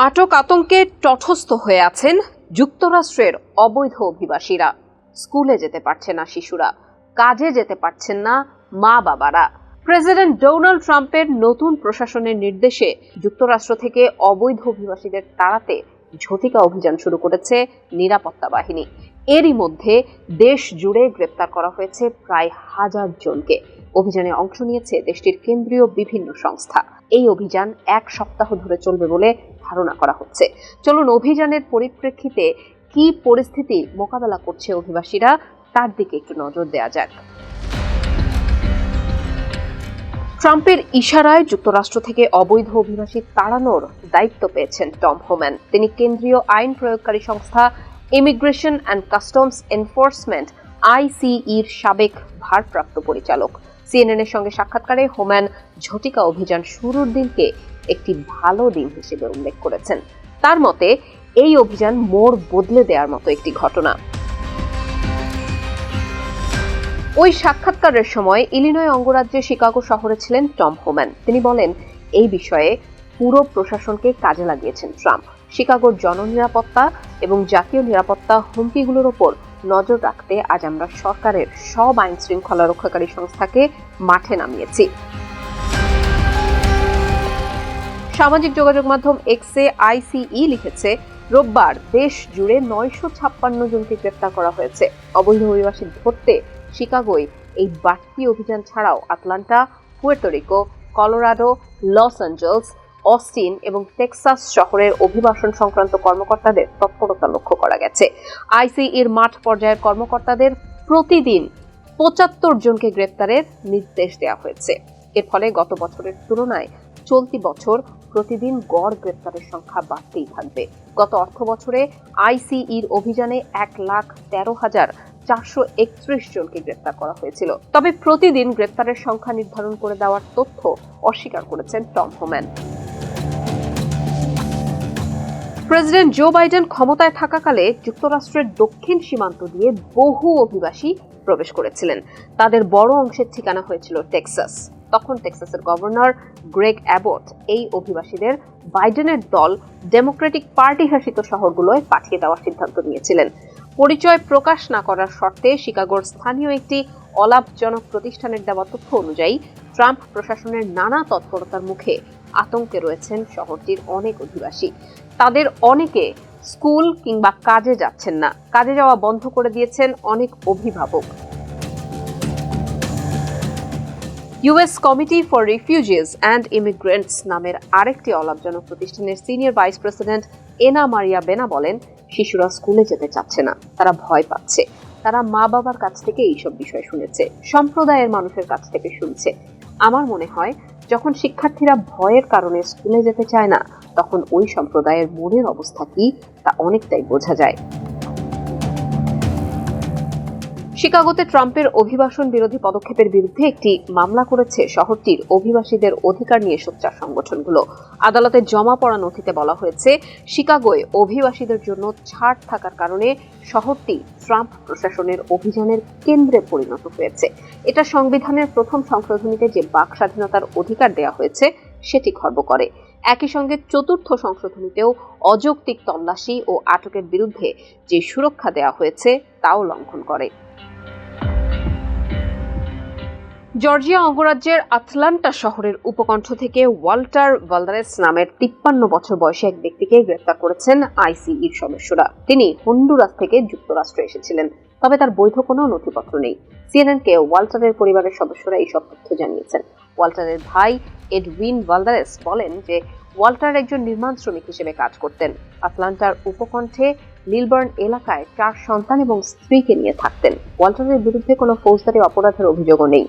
আটক আতঙ্কে তটস্থ হয়ে আছেন যুক্তরাষ্ট্রের অবৈধ অভিবাসীরা। স্কুলে যেতে পারছে না শিশুরা, কাজে যেতে পারছেন না মা বাবারা। প্রেসিডেন্ট ডোনাল্ড ট্রাম্পের নতুন প্রশাসনের নির্দেশে যুক্তরাষ্ট্র থেকে অবৈধ অভিবাসীদের তাড়াতে ঝটিকা অভিযান শুরু করেছে নিরাপত্তা বাহিনী। এরই মধ্যে দেশ জুড়ে গ্রেপ্তার করা হয়েছে প্রায় 1000 জনকে। অভিযানে অংশ নিয়েছে দেশটির কেন্দ্রীয় বিভিন্ন সংস্থা। এই অভিযান 1 সপ্তাহ ধরে চলবে বলে ধারণা করা হচ্ছে। চলুন অভিযানের পরিপ্রেক্ষিতে কি পরিস্থিতি মোকাবেলা করছে অভিবাসীরা তার দিকে একটু নজর দেওয়া যাক। ট্রাম্পের ইশারায় যুক্তরাষ্ট্র থেকে অবৈধ অভিবাসী তাড়ানোর দায়িত্ব পেয়েছেন টম হোম্যান। তিনি কেন্দ্রীয় আইন প্রয়োগকারী সংস্থা ইমিগ্রেশন অ্যান্ড কাস্টমস এনফোর্সমেন্ট ICEর সাবেক ভারপ্রাপ্ত পরিচালক। CNN এর সঙ্গে সাক্ষাৎকারে হোম্যান ঝটিকা অভিযান শুরুর দিনকে একটি ভালো দিন হিসেবে উল্লেখ করেছেন। তার মতে এই অভিযান মোড় বদলে দেওয়ার মতো একটি ঘটনা। ওই সাক্ষাৎকারের সময় ইলিনয় অঙ্গরাজ্যের শিকাগো শহরে ছিলেন টম হোম্যান। তিনি বলেন, এই বিষয়ে পুরো প্রশাসনকে কাজে লাগিয়েছেন ট্রাম্প। শিকাগোর জননিরাপত্তা এবং জাতীয় নিরাপত্তা হুমকিগুলোর ওপর নজর রাখতে আজ আমরা সরকারের সব আইন শৃঙ্খলা রক্ষাকারী সংস্থাকে মাঠে নামিয়েছি। সামাজিক যোগাযোগ মাধ্যম এক্সে ICE লিখেছে, রোববার দেশ জুড়ে 956 জনকে গ্রেপ্তার করা হয়েছে। অবৈধ অভিবাসী ধরতে শিকাগোয় এই বাড়তি অভিযান ছাড়াও Atlanta, Puerto Rico, Colorado, Los Angeles, Austin এবং টেক্সাস শহরের অভিবাসন সংক্রান্ত কর্মকর্তাদের তৎপরতা লক্ষ্য করা গেছে। ICEর মাঠ পর্যায়ের কর্মকর্তাদের প্রতিদিন 75 জনকে গ্রেপ্তারের নির্দেশ দেওয়া হয়েছে। এর ফলে গত বছরের তুলনায় চলতি বছর প্রতিদিন গড় গ্রেপ্তারের সংখ্যা বাড়তেই থাকবে। গত অর্থ বছরে ICEর অভিযানে 1,13,431 জনকে গ্রেপ্তার করা হয়েছিল। তবে প্রতিদিন গ্রেপ্তারের সংখ্যা নির্ধারণ করে দেওয়ার তথ্য অস্বীকার করেছেন Tom Homan. President Joe Biden ক্ষমতায় থাকাকালে যুক্তরাষ্ট্রের দক্ষিণ সীমান্ত দিয়ে বহু অভিবাসী প্রবেশ করেছিলেন। তাদের বড় অংশের ঠিকানা হয়েছিল টেক্সাস। তখন টেক্সাসের গভর্নর গ্রেগ অ্যাবট এই অভিবাসীদের বাইডেনের দল ডেমোক্রেটিক পার্টি শাসিত শহরগুলোয় পাঠিয়ে দেওয়ার সিদ্ধান্ত নিয়েছিলেন। পরিচয় প্রকাশ না করার শর্তে শিকাগোর স্থানীয় একটি অলাভজনক প্রতিষ্ঠানের দেওয়া তথ্য অনুযায়ী ট্রাম্প প্রশাসনের নানা তৎপরতার মুখে আতঙ্কে রয়েছেন শহরটির অনেক অধিবাসী। তাদের অনেকে স্কুল কিংবা কাজে যাচ্ছেন না, কাজে যাওয়া বন্ধ করে দিয়েছেন অনেক অভিভাবক। US committee for refugees and immigrants নামের আরেকটি অলাভজনক প্রতিষ্ঠানের senior vice president Ana Maria Bena বলেন, শিশুরা স্কুলে যেতে চাচ্ছে না, তারা ভয় পাচ্ছে। তারা মা বাবার কাছ থেকে এইসব বিষয় শুনেছে, সম্প্রদায়ের মানুষের কাছ থেকে শুনছে। আমার মনে হয় যখন শিক্ষার্থীরা ভয়ের কারণে স্কুলে যেতে চায় না, তখন ওই সম্প্রদায়ের মনের অবস্থা কি তা অনেকটাই বোঝা যায়। শিকাগোতে ট্রাম্পের অভিবাসন বিরোধী পদক্ষেপের বিরুদ্ধে একটি মামলা করেছে শহরটির অভিবাসীদের অধিকার নিয়ে সোচ্চার সংগঠনগুলো। আদালতে জমা পড়া নথিতে বলা হয়েছে, শিকাগোয় অভিবাসীদের জন্য ছাড় থাকার কারণে শহরটি ট্রাম্প প্রশাসনের অভিযানের কেন্দ্রে পরিণত হয়েছে। এটা সংবিধানের প্রথম সংশোধনীতে যে বাক স্বাধীনতার অধিকার দেওয়া হয়েছে সেটি খর্ব করে। একই সঙ্গে চতুর্থ সংশোধনীতেও অযৌক্তিক তল্লাশি ও আটকের বিরুদ্ধে যে সুরক্ষা দেওয়া হয়েছে তাও লঙ্ঘন করে। জর্জিয়া অঙ্গরাজ্যের আটলান্টা শহরের উপকণ্ঠ থেকে ওয়াল্টার ভালদারেস নামের 53 বছর বয়সী এক ব্যক্তিকে গ্রেফতার করেছেন ICEর সদস্যরা। তিনি হন্ডুরাস থেকে যুক্তরাষ্ট্রে এসেছিলেন, তবে তার বৈধ কোনো নথিপত্র নেই। CNN-কে ওয়াল্টারের পরিবারের সদস্যরা এই সব তথ্য জানিয়েছেন। ওয়াল্টারের ভাই এডউইন ভালদারেস বলেন যে ওয়াল্টার একজন নির্মাণ শ্রমিক হিসেবে কাজ করতেন। আটলান্টার উপকণ্ঠে লিলবার্ন এলাকায় 4 সন্তান এবং স্ত্রীকে নিয়ে থাকতেন। ওয়াল্টারের বিরুদ্ধে কোনো ফৌজদারি অপরাধের অভিযোগও নেই।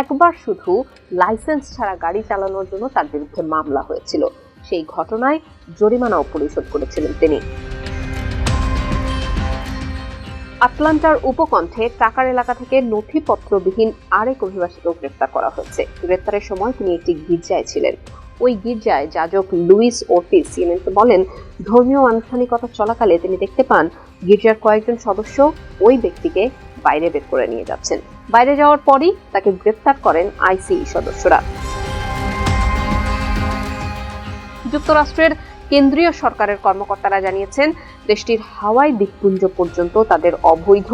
একবার শুধু লাইসেন্স ছাড়া গাড়ি চালানোর জন্য তার বিরুদ্ধে মামলা হয়েছিল। সেই ঘটনায় জরিমানাও পরিশোধ করেছিলেন তিনি। আটলান্টার উপকণ্ঠে টাকার এলাকা থেকে নথিপত্রবিহীন আরেক অভিবাসীকেও গ্রেফতার করা হয়েছে। গ্রেফতারের সময় তিনি একটি গির্জায় ছিলেন। ওই গির্জায় যাজক লুইস ওর্টিজ CNN-কে বলেন, ধর্মীয় আনুষ্ঠানিকতা চলাকালে তিনি দেখতে পান গির্জার কয়েকজন সদস্য ওই ব্যক্তিকে বাইরে বের করে নিয়ে যাচ্ছেন। বাইরে যাওয়ার পরই তাকে গ্রেফতার করেন ICE সদস্যরা। যুক্তরাষ্ট্রের কেন্দ্রীয় সরকারের কর্মকর্তারা জানিয়েছেন, দেশটির হাওয়াই দ্বীপপুঞ্জ পর্যন্ত তাদের অবৈধ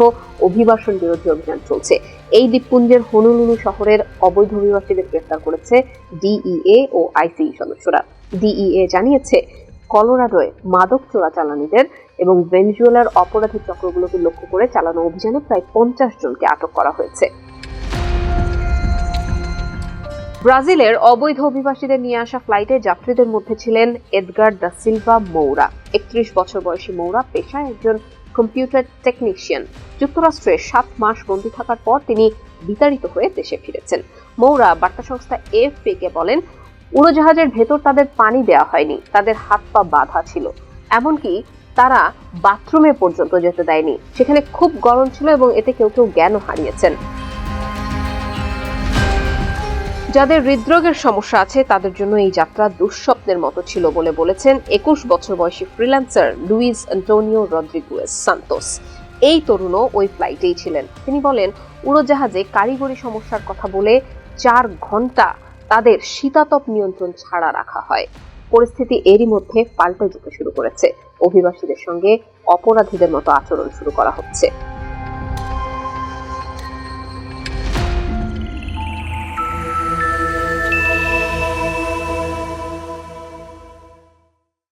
অভিবাসন বিরোধী অভিযান চলছে। এই দ্বীপপুঞ্জের হনুলুলু শহরের অবৈধ অভিবাসীদের গ্রেফতার করেছে ডিইএ ও আইসিই সদস্যরা। ডিইএ জানিয়েছে, কলোরাডোয় মাদক চোরাচালানিদের এবং ভেনেজুয়েলার অপরাধী চক্রগুলোকে লক্ষ্য করে চালানো অভিযানে প্রায় 50 জনকে আটক করা হয়েছে। ব্রাজিলের অবৈধ অভিবাসীদের নিয়ে আসা ফ্লাইটে যাত্রীদের মধ্যে ছিলেন এডগার দা সিলভা মৌরা। 31 বছর বয়সী মৌরা পেশায় একজন কম্পিউটার টেকনিশিয়ান। যুক্তরাষ্ট্রে 7 মাস বন্দী থাকার পর তিনি বিতাড়িত হয়ে দেশে ফিরেছেন। মৌরা বার্তা সংস্থা এএফপি-কে বলেন, উড়োজাহাজের ভেতর তাদের পানি দেওয়া হয়নি, তাদের হাত পা বাঁধা ছিল, এমনকি তারা বাথরুমে পর্যন্ত যেতে দেয়নি। সেখানে খুব গরম ছিল এবং এতে কেউ কেউ জ্ঞানও হারিয়েছেন। যাদের হৃদরোগের সমস্যা আছে তাদের জন্য এই যাত্রা দুঃস্বপ্নের মতো ছিল বলে বলেছেন 21 বছর বয়সী freelancer Luis Antonio Rodriguez Santos. এই তরুণও ওই ফ্লাইটেই ছিলেন। তিনি বলেন, উড়োজাহাজে কারিগরি সমস্যার কথা বলে 4 ঘন্টা তাদের শীতাতপ নিয়ন্ত্রণ ছাড়া রাখা হয়। পরিস্থিতি এরই মধ্যে পাল্টে যেতে শুরু করেছে। অভিবাসীদের সঙ্গে অপরাধীদের মতো আচরণ শুরু করা হচ্ছে।